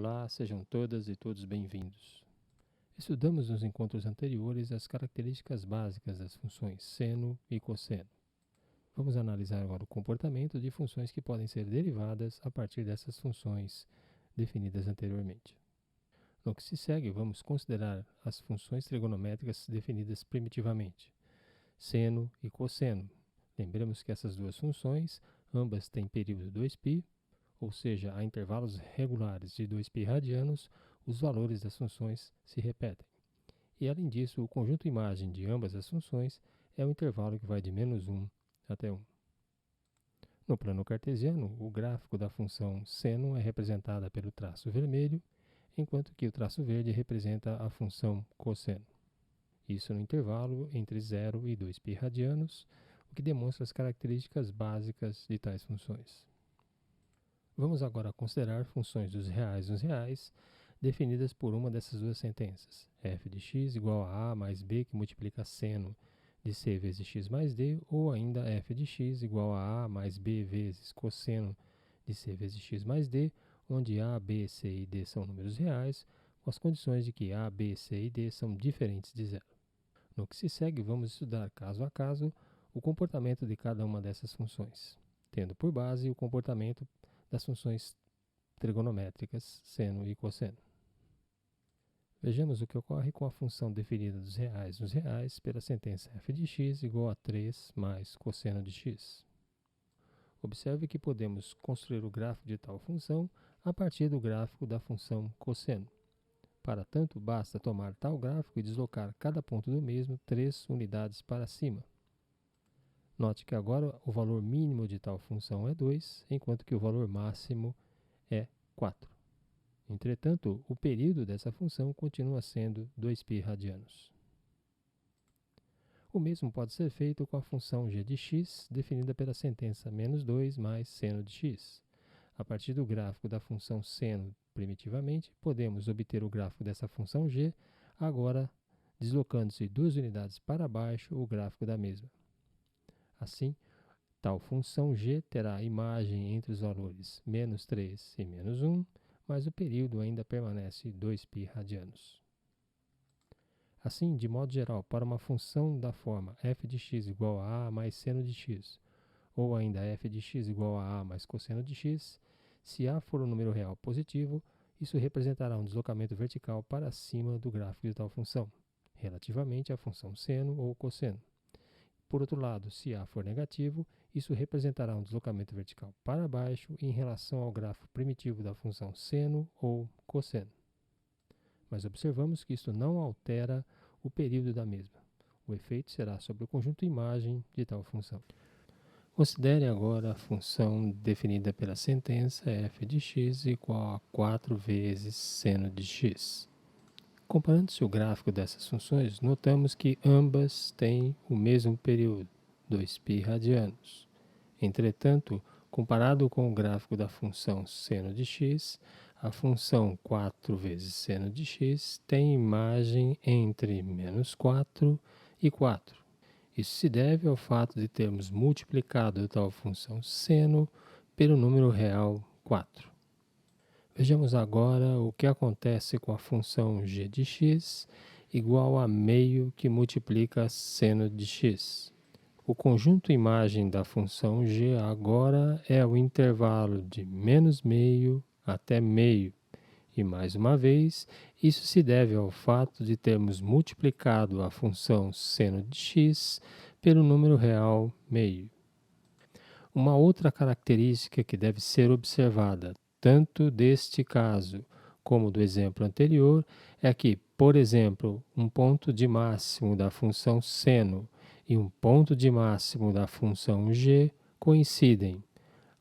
Olá, sejam todas e todos bem-vindos. Estudamos nos encontros anteriores as características básicas das funções seno e cosseno. Vamos analisar agora o comportamento de funções que podem ser derivadas a partir dessas funções definidas anteriormente. No que se segue, vamos considerar as funções trigonométricas definidas primitivamente, seno e cosseno. Lembramos que essas duas funções, ambas têm período 2π, ou seja, a intervalos regulares de 2π radianos, os valores das funções se repetem. E, além disso, o conjunto imagem de ambas as funções é o intervalo que vai de -1 até 1. No plano cartesiano, o gráfico da função seno é representada pelo traço vermelho, enquanto que o traço verde representa a função cosseno. Isso no intervalo entre 0 e 2π radianos, o que demonstra as características básicas de tais funções. Vamos agora considerar funções dos reais nos reais, definidas por uma dessas duas sentenças. F de x igual a mais b, que multiplica seno de c vezes x mais d, ou ainda f de x igual a mais b vezes cosseno de c vezes x mais d, onde a, b, c e d são números reais, com as condições de que a, b, c e d são diferentes de zero. No que se segue, vamos estudar caso a caso o comportamento de cada uma dessas funções, tendo por base o comportamento das funções trigonométricas seno e cosseno. Vejamos o que ocorre com a função definida dos reais nos reais pela sentença f de x igual a 3 mais cosseno de x. Observe que podemos construir o gráfico de tal função a partir do gráfico da função cosseno. Para tanto, basta tomar tal gráfico e deslocar cada ponto do mesmo 3 unidades para cima. Note que agora o valor mínimo de tal função é 2, enquanto que o valor máximo é 4. Entretanto, o período dessa função continua sendo 2π radianos. O mesmo pode ser feito com a função g de x, definida pela sentença -2 mais seno de x. A partir do gráfico da função seno primitivamente, podemos obter o gráfico dessa função g, agora deslocando-se 2 unidades para baixo o gráfico da mesma. Assim, tal função g terá a imagem entre os valores -3 e -1, mas o período ainda permanece 2π radianos. Assim, de modo geral, para uma função da forma f de x igual a mais seno de x, ou ainda f de x igual a mais cosseno de x, se a for um número real positivo, isso representará um deslocamento vertical para cima do gráfico de tal função, relativamente à função seno ou cosseno. Por outro lado, se a for negativo, isso representará um deslocamento vertical para baixo em relação ao gráfico primitivo da função seno ou cosseno. Mas observamos que isto não altera o período da mesma. O efeito será sobre o conjunto imagem de tal função. Considere agora a função definida pela sentença f de x igual a 4 vezes seno de x. Comparando-se o gráfico dessas funções, notamos que ambas têm o mesmo período, 2π radianos. Entretanto, comparado com o gráfico da função seno de x, a função 4 vezes seno de x tem imagem entre -4 e 4. Isso se deve ao fato de termos multiplicado tal função seno pelo número real 4. Vejamos agora o que acontece com a função g de x igual a meio que multiplica seno de x. O conjunto imagem da função g agora é o intervalo de -meio até meio. E, mais uma vez, isso se deve ao fato de termos multiplicado a função seno de x pelo número real meio. Uma outra característica que deve ser observada, tanto deste caso como do exemplo anterior, é que, por exemplo, um ponto de máximo da função seno e um ponto de máximo da função g coincidem.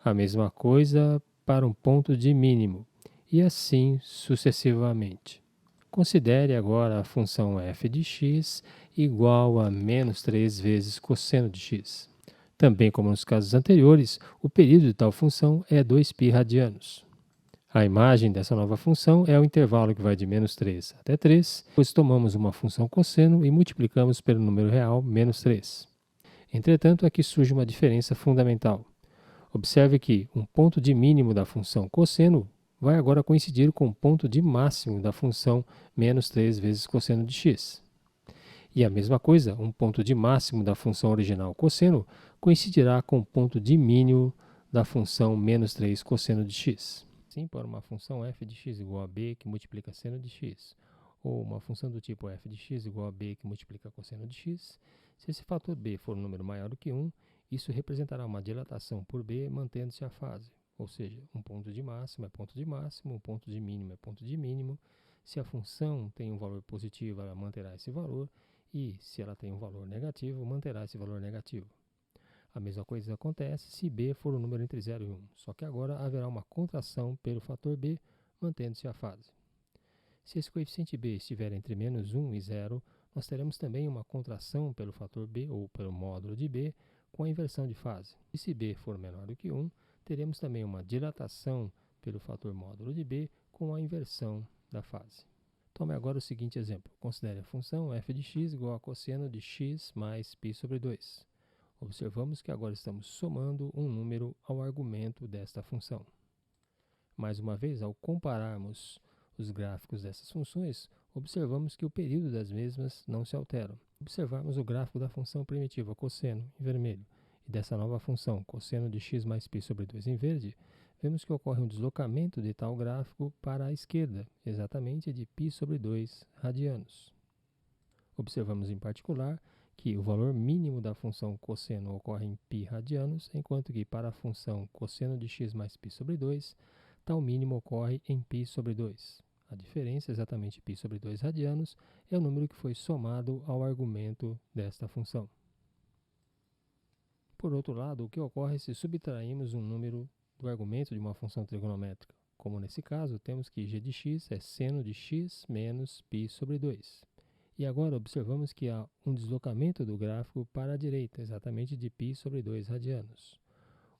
A mesma coisa para um ponto de mínimo, e assim sucessivamente. Considere agora a função f de x igual a -3 vezes cosseno de x. Também como nos casos anteriores, o período de tal função é 2π radianos. A imagem dessa nova função é o intervalo que vai de -3 até 3, pois tomamos uma função cosseno e multiplicamos pelo número real -3. Entretanto, aqui surge uma diferença fundamental. Observe que um ponto de mínimo da função cosseno vai agora coincidir com o ponto de máximo da função menos 3 vezes cosseno de x. E a mesma coisa, um ponto de máximo da função original cosseno coincidirá com o ponto de mínimo da função menos 3 cosseno de x. Assim, para uma função f de x igual a b que multiplica seno de x, ou uma função do tipo f de x igual a b que multiplica cosseno de x, se esse fator b for um número maior do que 1, isso representará uma dilatação por b mantendo-se a fase. Ou seja, um ponto de máximo é ponto de máximo, um ponto de mínimo é ponto de mínimo. Se a função tem um valor positivo, ela manterá esse valor, e se ela tem um valor negativo, manterá esse valor negativo. A mesma coisa acontece se b for um número entre 0 e 1, só que agora haverá uma contração pelo fator b, mantendo-se a fase. Se esse coeficiente b estiver entre menos 1 e 0, nós teremos também uma contração pelo fator b, ou pelo módulo de b, com a inversão de fase. E se b for menor do que 1, teremos também uma dilatação pelo fator módulo de b, com a inversão da fase. Tome agora o seguinte exemplo. Considere a função f de x igual a cosseno de x mais π sobre 2. Observamos que agora estamos somando um número ao argumento desta função. Mais uma vez, ao compararmos os gráficos dessas funções, observamos que o período das mesmas não se altera. Observarmos o gráfico da função primitiva cosseno, em vermelho, e dessa nova função, cosseno de x mais π sobre 2, em verde, vemos que ocorre um deslocamento de tal gráfico para a esquerda, exatamente de π sobre 2 radianos. Observamos em particular que o valor mínimo da função cosseno ocorre em π radianos, enquanto que para a função cosseno de x mais π sobre 2, tal mínimo ocorre em π sobre 2. A diferença, exatamente π sobre 2 radianos, é o número que foi somado ao argumento desta função. Por outro lado, o que ocorre se subtrairmos um número do argumento de uma função trigonométrica? Como nesse caso, temos que g de x é seno de x menos π sobre 2. E agora observamos que há um deslocamento do gráfico para a direita, exatamente de π sobre 2 radianos.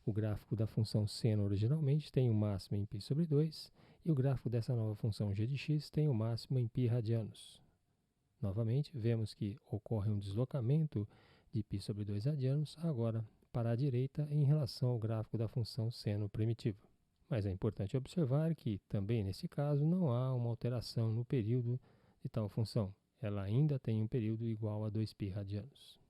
O gráfico da função seno originalmente tem o máximo em π sobre 2, e o gráfico dessa nova função g de x tem o máximo em π radianos. Novamente, vemos que ocorre um deslocamento de π sobre 2 radianos, agora para a direita, em relação ao gráfico da função seno primitiva. Mas é importante observar que, também nesse caso, não há uma alteração no período de tal função. Ela ainda tem um período igual a 2π radianos.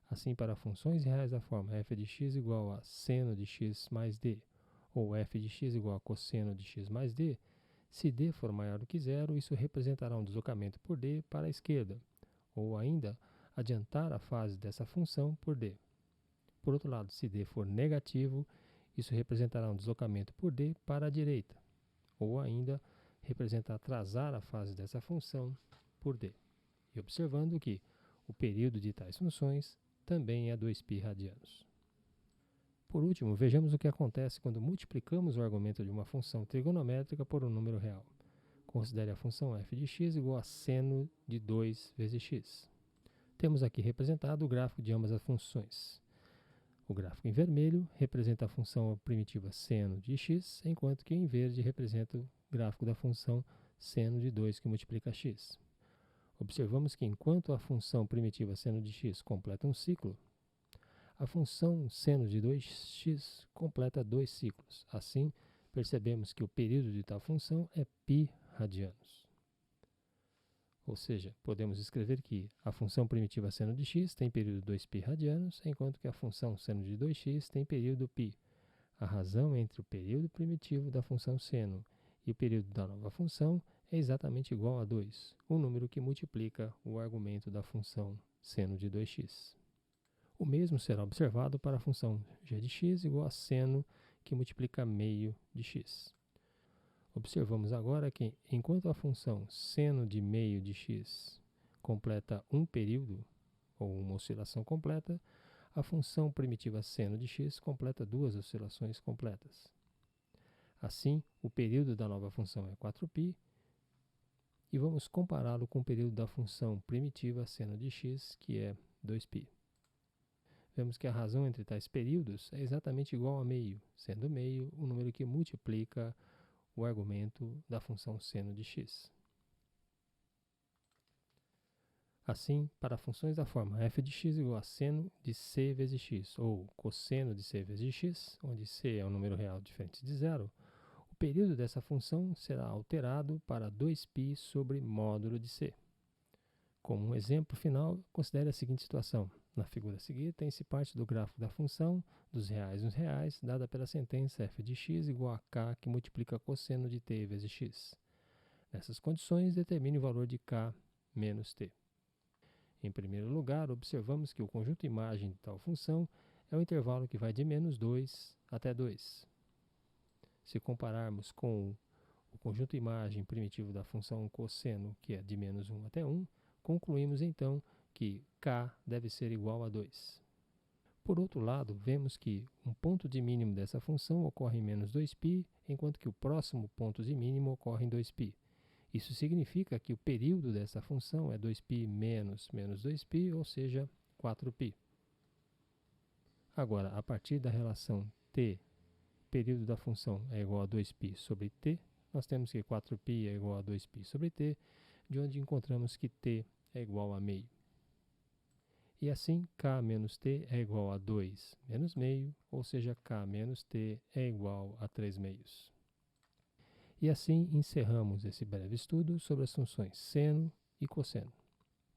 Assim, para funções reais da forma f de x igual a seno de x mais d, ou f de x igual a cosseno de x mais d, se d for maior do que zero, isso representará um deslocamento por d para a esquerda, ou ainda, adiantar a fase dessa função por d. Por outro lado, se d for negativo, isso representará um deslocamento por d para a direita, ou ainda, representa atrasar a fase dessa função por d. E observando que o período de tais funções também é 2π radianos. Por último, vejamos o que acontece quando multiplicamos o argumento de uma função trigonométrica por um número real. Considere a função f de x igual a seno de 2 vezes x. Temos aqui representado o gráfico de ambas as funções. O gráfico em vermelho representa a função primitiva seno de x, enquanto que em verde representa o gráfico da função seno de 2 que multiplica x. Observamos que enquanto a função primitiva seno de x completa um ciclo, a função seno de 2x completa 2 ciclos. Assim, percebemos que o período de tal função é π radianos. Ou seja, podemos escrever que a função primitiva seno de x tem período 2π radianos, enquanto que a função seno de 2x tem período π. A razão entre o período primitivo da função seno e o período da nova função é exatamente igual a 2, o número que multiplica o argumento da função seno de 2x. O mesmo será observado para a função g de x igual a seno que multiplica meio de x. Observamos agora que, enquanto a função seno de meio de x completa um período, ou uma oscilação completa, a função primitiva seno de x completa 2 oscilações completas. Assim, o período da nova função é 4π, e vamos compará-lo com o período da função primitiva seno de x, que é 2π. Vemos que a razão entre tais períodos é exatamente igual a meio, sendo meio o número que multiplica o argumento da função seno de x. Assim, para funções da forma f de x igual a seno de c vezes x, ou cosseno de c vezes x, onde c é um número real diferente de zero, o período dessa função será alterado para 2π sobre módulo de c. Como um exemplo final, considere a seguinte situação. Na figura a seguir, tem-se parte do gráfico da função dos reais nos reais, dada pela sentença f de x igual a k, que multiplica cosseno de t vezes x. Nessas condições, determine o valor de k menos t. Em primeiro lugar, observamos que o conjunto imagem de tal função é o intervalo que vai de menos 2 até 2. Se compararmos com o conjunto imagem primitivo da função cosseno, que é de menos 1 até 1, concluímos então que k deve ser igual a 2. Por outro lado, vemos que um ponto de mínimo dessa função ocorre em menos 2π, enquanto que o próximo ponto de mínimo ocorre em 2π. Isso significa que o período dessa função é 2π menos 2π, ou seja, 4π. Agora, a partir da relação t, período da função é igual a 2π sobre t, nós temos que 4π é igual a 2π sobre t, de onde encontramos que t é igual a meio. E assim, k menos t é igual a 2 menos meio, ou seja, k menos t é igual a 3 meios. E assim encerramos esse breve estudo sobre as funções seno e cosseno.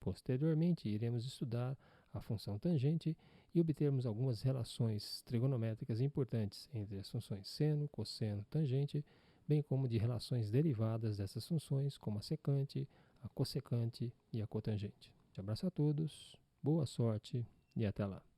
Posteriormente, iremos estudar a função tangente e obtermos algumas relações trigonométricas importantes entre as funções seno, cosseno, tangente, bem como de relações derivadas dessas funções, como a secante, a cossecante e a cotangente. Um abraço a todos, boa sorte e até lá!